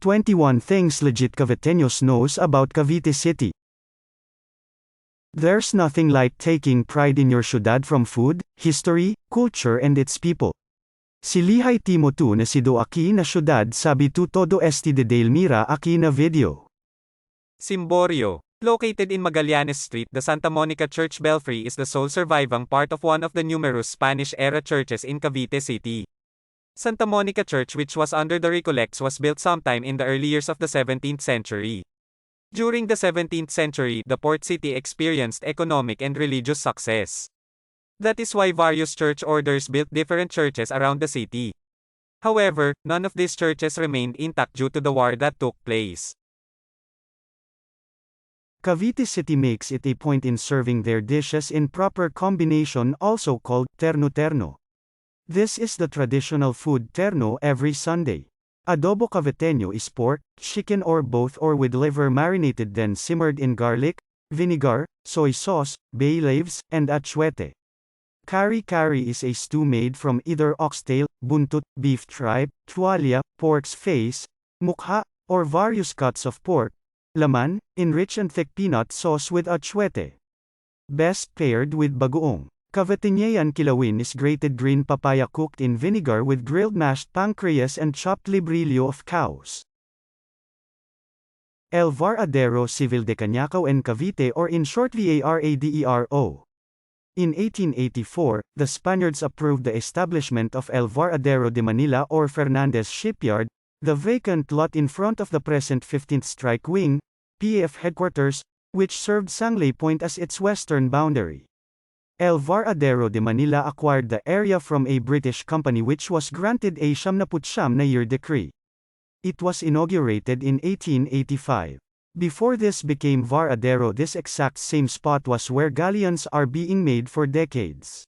21 Things Legit Caviteños Knows About Cavite City. There's nothing like taking pride in your ciudad from food, history, culture and its people. Si lihay timo tu na si do aki na ciudad sabi tu todo este de Delmira aki na video. Simborio. Located in Magallanes Street, the Santa Monica Church belfry is the sole surviving part of one of the numerous Spanish-era churches in Cavite City. Santa Monica Church, which was under the Recollects, was built sometime in the early years of the 17th century. During the 17th century, the port city experienced economic and religious success. That is why various church orders built different churches around the city. However, none of these churches remained intact due to the war that took place. Cavite City makes it a point in serving their dishes in proper combination, also called terno-terno. This is the traditional food terno every Sunday. Adobo Caviteño is pork, chicken or both or with liver marinated then simmered in garlic, vinegar, soy sauce, bay leaves, and achuete. Kari-kari is a stew made from either oxtail, buntut, beef tripe, tualia, pork's face, mukha, or various cuts of pork, laman, in rich and thick peanut sauce with achuete. Best paired with bagoong. Caviteñean kilawin is grated green papaya cooked in vinegar with grilled mashed pancreas and chopped librillo of cows. El Varadero Civil de Cañacao en Cavite, or in short VARADERO. In 1884, the Spaniards approved the establishment of El Varadero de Manila or Fernandez Shipyard, the vacant lot in front of the present 15th Strike Wing, PAF headquarters, which served Sangley Point as its western boundary. El Varadero de Manila acquired the area from a British company which was granted a 79 na year decree. It was inaugurated in 1885. Before this became Varadero, this exact same spot was where galleons are being made for decades.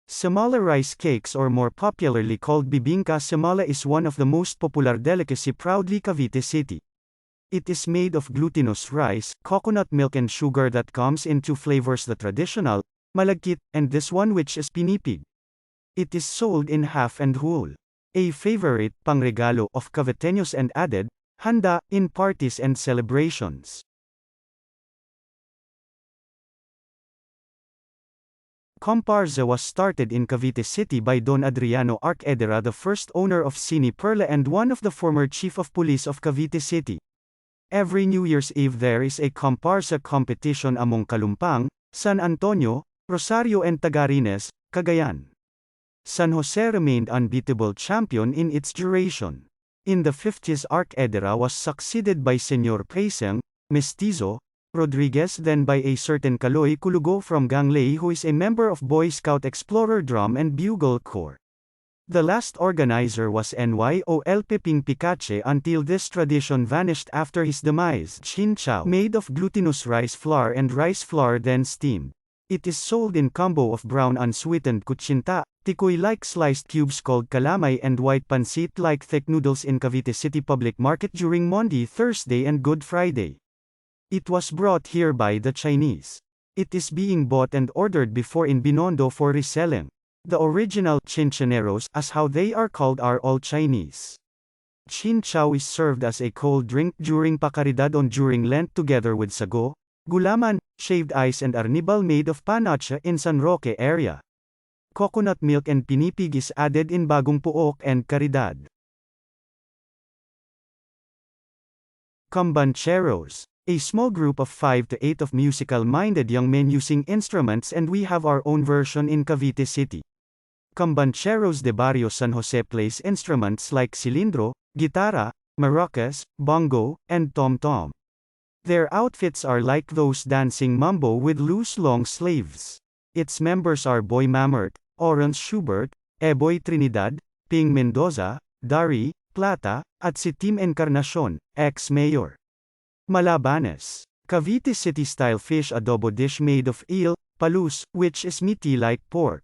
Simala rice cakes, or more popularly called bibingka simala, is one of the most popular delicacy proudly Cavite City. It is made of glutinous rice, coconut milk and sugar that comes in two flavors, the traditional, malagkit, and this one which is pinipig. It is sold in half and whole. A favorite pangregalo of Caviteños and added, handa, in parties and celebrations. Comparsa was started in Cavite City by Don Adriano Arcedera, the first owner of Cine Perla and one of the former chief of police of Cavite City. Every New Year's Eve there is a comparsa competition among Kalumpang, San Antonio, Rosario and Tagarines, Cagayan. San Jose remained unbeatable champion in its duration. In the 50s, Arcedera was succeeded by Senor Paiseng, Mestizo, Rodriguez, then by a certain Kaloy Kulugo from Ganglay, who is a member of Boy Scout Explorer Drum and Bugle Corps. The last organizer was Nyo Piping Picache until this tradition vanished after his demise. Chin chow, made of glutinous rice flour and rice flour then steamed. It is sold in combo of brown unsweetened kutsinta, tikoy-like sliced cubes called calamay, and white pancit-like thick noodles in Cavite City Public Market during Maundy Thursday and Good Friday. It was brought here by the Chinese. It is being bought and ordered before in Binondo for reselling. The original chinchaneros, as how they are called, are all Chinese. Chin chow is served as a cold drink during Pacaridad on during Lent together with sago, gulaman, shaved ice and arnibal made of panacha in San Roque area. Coconut milk and pinipig is added in Bagong Puok and Caridad. Cambancheros. A small group of 5 to 8 of musical-minded young men using instruments, and we have our own version in Cavite City. Cambancheros de Barrio San Jose plays instruments like cilindro, guitarra, maracas, bongo, and tom-tom. Their outfits are like those dancing mambo with loose long sleeves. Its members are Boy Mamert, Orange Schubert, Eboy Trinidad, Ping Mendoza, Dari, Plata, at si Team Encarnacion, ex-mayor. Malabanes. Cavite City-style fish adobo dish made of eel, palus, which is meaty like pork.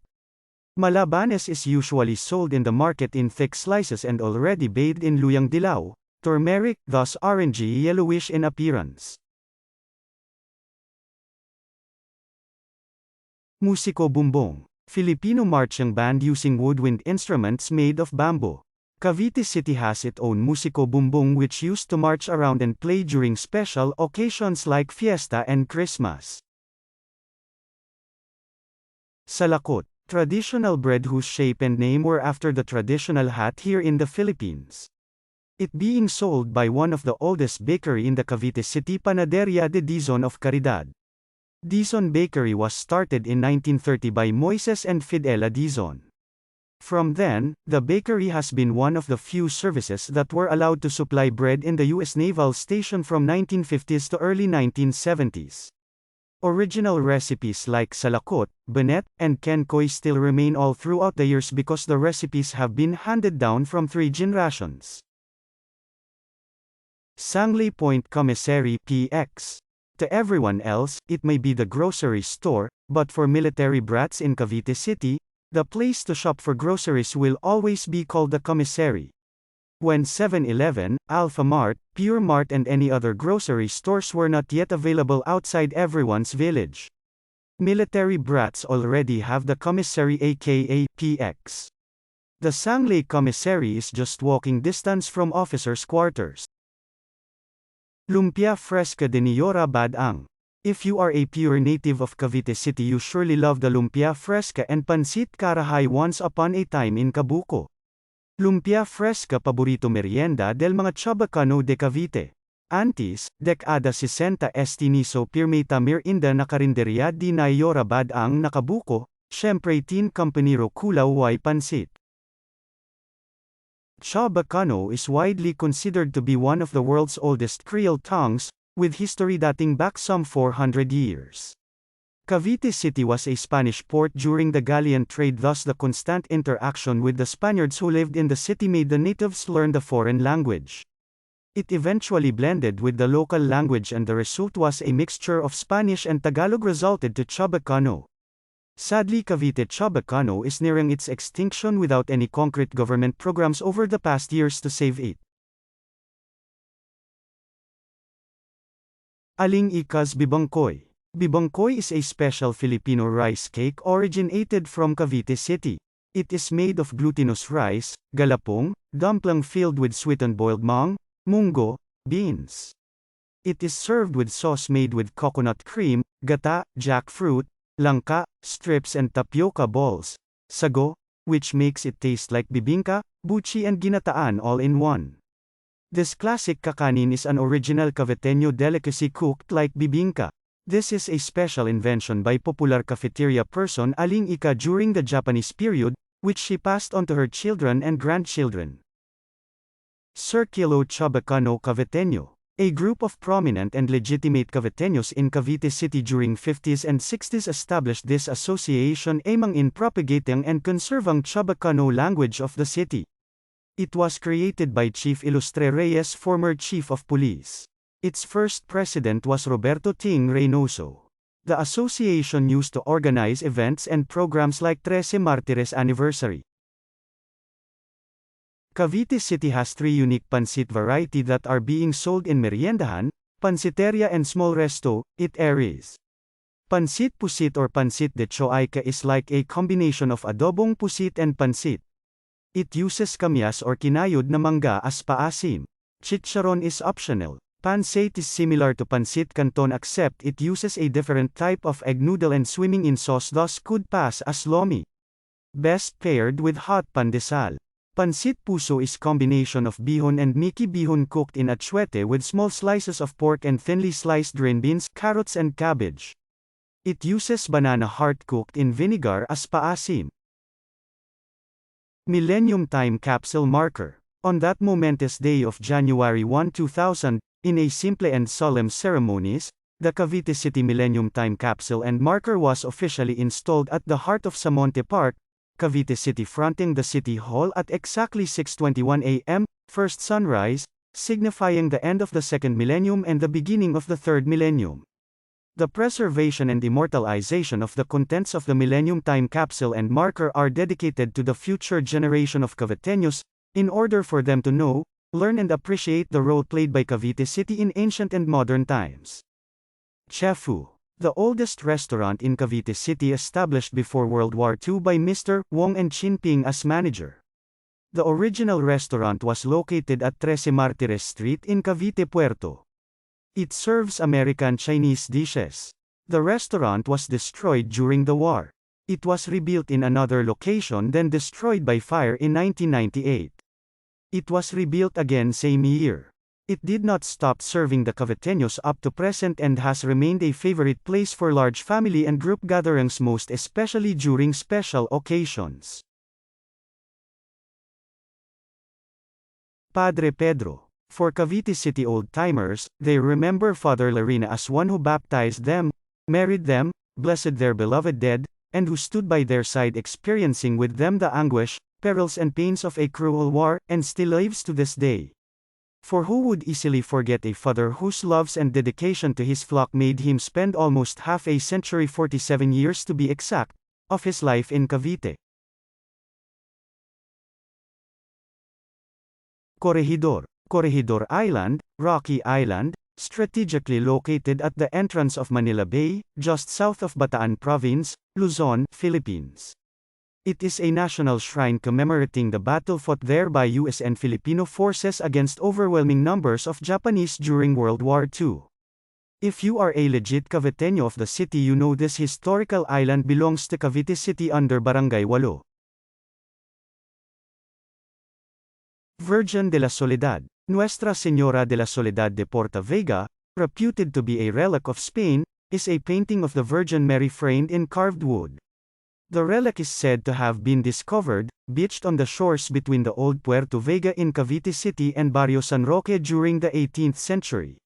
Malabanes is usually sold in the market in thick slices and already bathed in luyang dilaw, turmeric, thus orangey yellowish in appearance. Musiko bumbong. Filipino marching band using woodwind instruments made of bamboo. Cavite City has its own musiko bumbong which used to march around and play during special occasions like fiesta and Christmas. Salakot, traditional bread whose shape and name were after the traditional hat here in the Philippines. It being sold by one of the oldest bakery in the Cavite City, Panaderia de Dizon of Caridad. Dizon Bakery was started in 1930 by Moises and Fidela Dizon. From then, the bakery has been one of the few services that were allowed to supply bread in the U.S. Naval Station from 1950s to early 1970s. Original recipes like salakot, banet, and kenkoy still remain all throughout the years because the recipes have been handed down from 3 generations. Sangley Point Commissary PX. To everyone else, it may be the grocery store, but for military brats in Cavite City, the place to shop for groceries will always be called the commissary. When 7-Eleven, Alpha Mart, Pure Mart and any other grocery stores were not yet available outside everyone's village. Military brats already have the commissary aka PX. The Sangley Commissary is just walking distance from officers' quarters. Lumpia Fresca de Niora Badang. If you are a pure native of Cavite City, you surely love the lumpia fresca and pancit karahay once upon a time in Cabuco. Lumpia fresca paborito merienda del mga Chabacano de Cavite. Antes, dekada 60 estiniso pirmeta merinda na karinderya di Niora Badang na Cabuco, syempre tin compañero kulaw y pancit. Chabacano is widely considered to be one of the world's oldest Creole tongues, with history dating back some 400 years. Cavite City was a Spanish port during the galleon trade, thus the constant interaction with the Spaniards who lived in the city made the natives learn the foreign language. It eventually blended with the local language and the result was a mixture of Spanish and Tagalog resulted to Chabacano. Sadly, Cavite Chabacano is nearing its extinction without any concrete government programs over the past years to save it. Aling Ika's Bibangkoy. Bibangkoy is a special Filipino rice cake originated from Cavite City. It is made of glutinous rice, galapong, dumpling filled with sweetened boiled mung, munggo, beans. It is served with sauce made with coconut cream, gata, jackfruit, langka, strips and tapioca balls, sago, which makes it taste like bibingka, buchi and ginataan all in one. This classic kakanin is an original Caviteño delicacy cooked like bibingka. This is a special invention by popular cafeteria person Aling Ika during the Japanese period, which she passed on to her children and grandchildren. Circulo Chabacano Caviteño. A group of prominent and legitimate Caviteños in Cavite City during 50s and 60s established this association aiming in propagating and conserving Chabacano language of the city. It was created by Chief Ilustre Reyes, former Chief of Police. Its first president was Roberto Ting Reynoso. The association used to organize events and programs like 13 Martires Anniversary. Cavite City has 3 unique pancit variety that are being sold in meriendahan, pansiteria and small resto, eateries. Pancit pusit or pancit de choayca is like a combination of adobong pusit and pancit. It uses kamyas or kinayod na mangga as paasim. Chicharon is optional. Pancit is similar to pancit canton except it uses a different type of egg noodle and swimming in sauce, thus could pass as lomi. Best paired with hot pandesal. Pancit puso is combination of bihon and miki bihon cooked in atsuete with small slices of pork and thinly sliced green beans, carrots and cabbage. It uses banana heart cooked in vinegar as paasim. Millennium Time Capsule Marker. On that momentous day of January 1, 2000, in a simple and solemn ceremonies, the Cavite City Millennium Time Capsule and Marker was officially installed at the heart of Samonte Park, Cavite City, fronting the City Hall at exactly 6:21 a.m., first sunrise, signifying the end of the second millennium and the beginning of the third millennium. The preservation and immortalization of the contents of the Millennium Time Capsule and Marker are dedicated to the future generation of Caviteños, in order for them to know, learn and appreciate the role played by Cavite City in ancient and modern times. Chefu. The oldest restaurant in Cavite City, established before World War II by Mr. Wong and Chin Ping as manager. The original restaurant was located at 13 Martires Street in Cavite, Puerto. It serves American Chinese dishes. The restaurant was destroyed during the war. It was rebuilt in another location then destroyed by fire in 1998. It was rebuilt again same year. It did not stop serving the Caviteños up to present and has remained a favorite place for large family and group gatherings, most especially during special occasions. Padre Pedro. For Cavite City old-timers, they remember Father Larina as one who baptized them, married them, blessed their beloved dead, and who stood by their side experiencing with them the anguish, perils and pains of a cruel war, and still lives to this day. For who would easily forget a father whose loves and dedication to his flock made him spend almost half a century, 47 years to be exact, of his life in Cavite? Corregidor. Corregidor Island, Rocky Island, strategically located at the entrance of Manila Bay, just south of Bataan Province, Luzon, Philippines. It is a national shrine commemorating the battle fought there by US and Filipino forces against overwhelming numbers of Japanese during World War II. If you are a legit Caviteño of the city, you know this historical island belongs to Cavite City under Barangay 8. Virgen de la Soledad. Nuestra Señora de la Soledad de Porta Vega, reputed to be a relic of Spain, is a painting of the Virgin Mary framed in carved wood. The relic is said to have been discovered, beached on the shores between the old Puerto Vega in Cavite City and Barrio San Roque during the 18th century.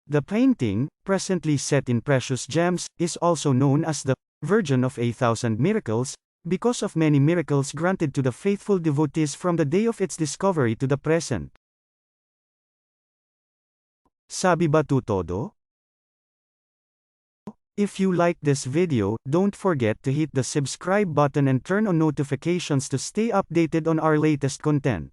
The painting, presently set in precious gems, is also known as the Virgin of a Thousand Miracles, because of many miracles granted to the faithful devotees from the day of its discovery to the present. Sabi ba tu todo? If you like this video, don't forget to hit the subscribe button and turn on notifications to stay updated on our latest content.